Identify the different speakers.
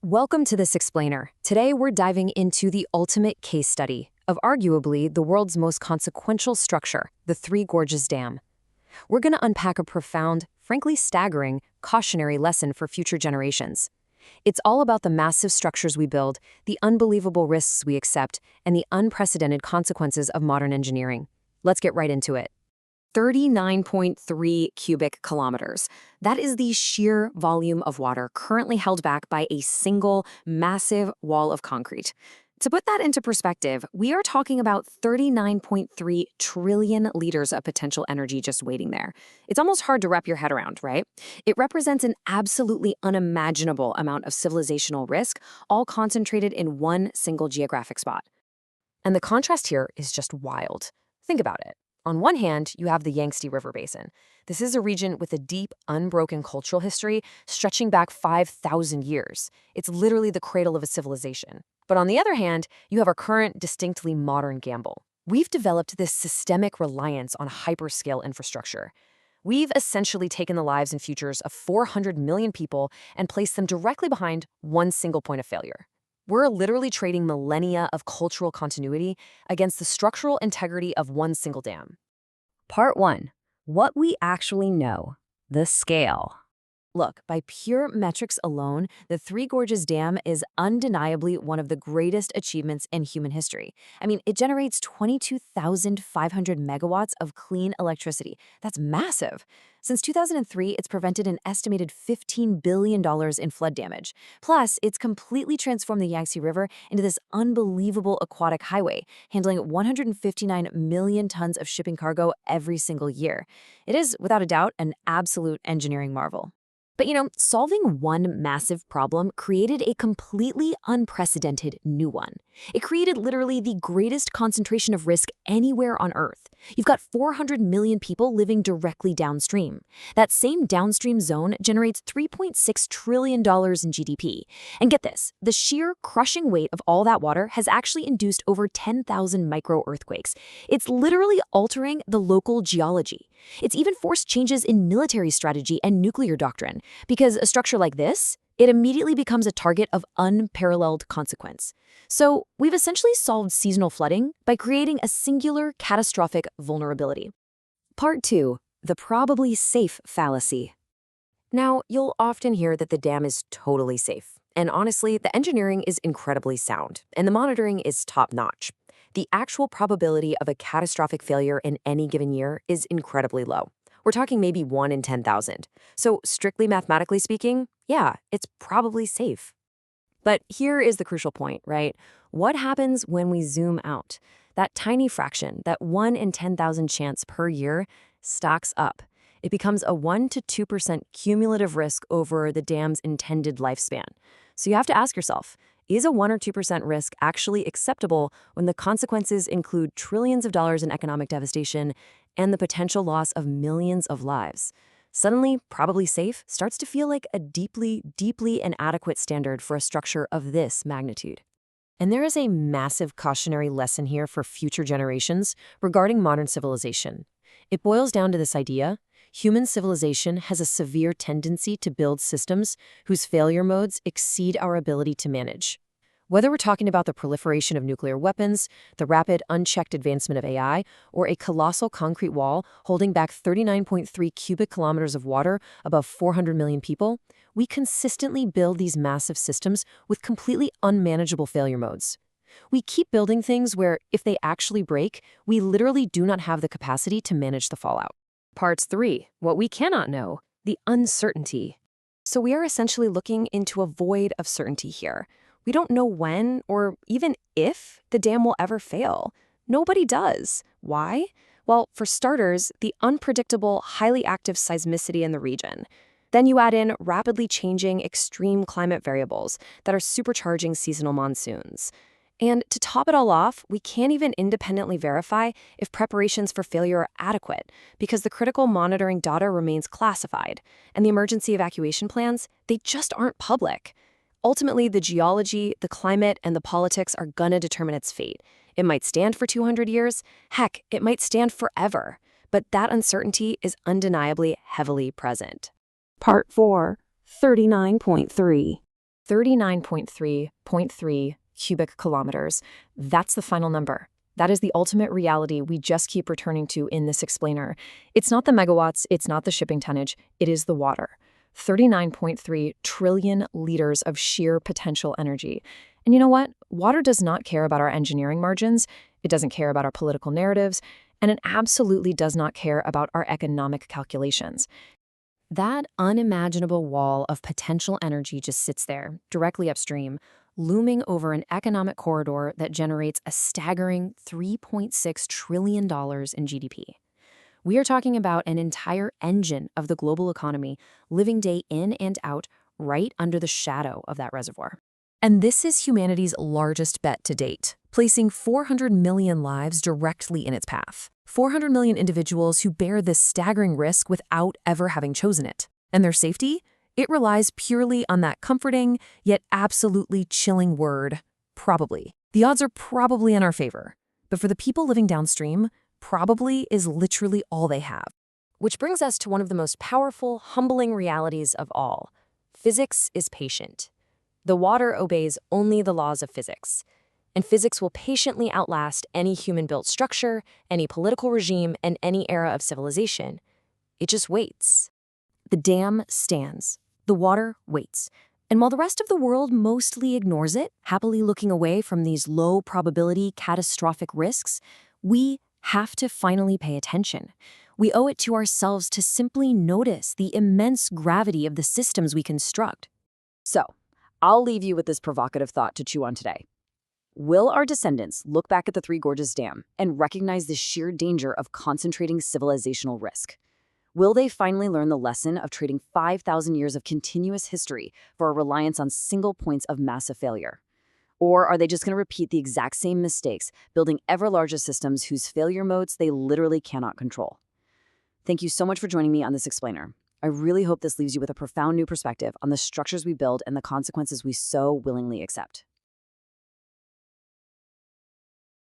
Speaker 1: Welcome to this explainer. Today we're diving into the ultimate case study of arguably the world's most consequential structure, the Three Gorges Dam. We're going to unpack a profound, frankly staggering, cautionary lesson for future generations. It's all about the massive structures we build, the unbelievable risks we accept, and the unprecedented consequences of modern engineering. Let's get right into it. 39.3 cubic kilometers. That is the sheer volume of water currently held back by a single massive wall of concrete. To put that into perspective, we are talking about 39.3 trillion liters of potential energy just waiting there. It's almost hard to wrap your head around, right? It represents an absolutely unimaginable amount of civilizational risk, all concentrated in one single geographic spot. And the contrast here is just wild. Think about it. On one hand, you have the Yangtze River basin. This is a region with a deep, unbroken cultural history stretching back 5,000 years. It's literally the cradle of a civilization. But on the other hand, you have our current, distinctly modern gamble. We've developed this systemic reliance on hyperscale infrastructure. We've essentially taken the lives and futures of 400 million people and placed them directly behind one single point of failure. We're literally trading millennia of cultural continuity against the structural integrity of one single dam. Part 1. What we actually know. The scale. Look, by pure metrics alone, the Three Gorges Dam is undeniably one of the greatest achievements in human history. I mean, it generates 22,500 megawatts of clean electricity. That's massive. Since 2003, it's prevented an estimated $15 billion in flood damage. Plus, it's completely transformed the Yangtze River into this unbelievable aquatic highway, handling 159 million tons of shipping cargo every single year. It is, without a doubt, an absolute engineering marvel. But solving one massive problem created a completely unprecedented new one. It created literally the greatest concentration of risk anywhere on Earth. You've got 400 million people living directly downstream. That same downstream zone generates $3.6 trillion in GDP. And get this, the sheer crushing weight of all that water has actually induced over 10,000 micro-earthquakes. It's literally altering the local geology. It's even forced changes in military strategy and nuclear doctrine, because a structure like this, it immediately becomes a target of unparalleled consequence. So we've essentially solved seasonal flooding by creating a singular catastrophic vulnerability. Part 2. The probably safe fallacy. Now, you'll often hear that the dam is totally safe. And honestly, the engineering is incredibly sound, and the monitoring is top-notch. The actual probability of a catastrophic failure in any given year is incredibly low. We're talking maybe 1 in 10,000. So strictly mathematically speaking, yeah, it's probably safe. But here is the crucial point, right? What happens when we zoom out? That tiny fraction, that 1 in 10,000 chance per year, stacks up. It becomes a 1 to 2% cumulative risk over the dam's intended lifespan. So you have to ask yourself, is a 1 or 2% risk actually acceptable when the consequences include trillions of dollars in economic devastation and the potential loss of millions of lives? Suddenly, probably safe starts to feel like a deeply, deeply inadequate standard for a structure of this magnitude. And there is a massive cautionary lesson here for future generations regarding modern civilization. It boils down to this idea: human civilization has a severe tendency to build systems whose failure modes exceed our ability to manage. Whether we're talking about the proliferation of nuclear weapons, the rapid, unchecked advancement of AI, or a colossal concrete wall holding back 39.3 cubic kilometers of water above 400 million people, we consistently build these massive systems with completely unmanageable failure modes. We keep building things where, if they actually break, we literally do not have the capacity to manage the fallout. Part 3. What we cannot know. The uncertainty. So we are essentially looking into a void of certainty here. We don't know when or even if the dam will ever fail. Nobody does. Why? Well, for starters, the unpredictable, highly active seismicity in the region. Then you add in rapidly changing extreme climate variables that are supercharging seasonal monsoons. And to top it all off, we can't even independently verify if preparations for failure are adequate because the critical monitoring data remains classified, and the emergency evacuation plans, they just aren't public. Ultimately, the geology, the climate, and the politics are gonna determine its fate. It might stand for 200 years. Heck, it might stand forever. But that uncertainty is undeniably heavily present. Part 4. 39.3. 39.3.3 cubic kilometers. That's the final number. That is the ultimate reality we just keep returning to in this explainer. It's not the megawatts, it's not the shipping tonnage, it is the water. 39.3 trillion liters of sheer potential energy. And you know what? Water does not care about our engineering margins, it doesn't care about our political narratives, and it absolutely does not care about our economic calculations. That unimaginable wall of potential energy just sits there, directly upstream, looming over an economic corridor that generates a staggering $3.6 trillion in GDP. We are talking about an entire engine of the global economy living day in and out right under the shadow of that reservoir. And this is humanity's largest bet to date, placing 400 million lives directly in its path. 400 million individuals who bear this staggering risk without ever having chosen it. And their safety? It relies purely on that comforting, yet absolutely chilling word, probably. The odds are probably in our favor. But for the people living downstream, probably is literally all they have. Which brings us to one of the most powerful, humbling realities of all. Physics is patient. The water obeys only the laws of physics. And physics will patiently outlast any human-built structure, any political regime, and any era of civilization. It just waits. The dam stands. The water waits. And while the rest of the world mostly ignores it, happily looking away from these low-probability, catastrophic risks, we have to finally pay attention. We owe it to ourselves to simply notice the immense gravity of the systems we construct. So, I'll leave you with this provocative thought to chew on today. Will our descendants look back at the Three Gorges Dam and recognize the sheer danger of concentrating civilizational risk? Will they finally learn the lesson of trading 5,000 years of continuous history for a reliance on single points of massive failure? Or are they just going to repeat the exact same mistakes, building ever larger systems whose failure modes they literally cannot control? Thank you so much for joining me on this explainer. I really hope this leaves you with a profound new perspective on the structures we build and the consequences we so willingly accept.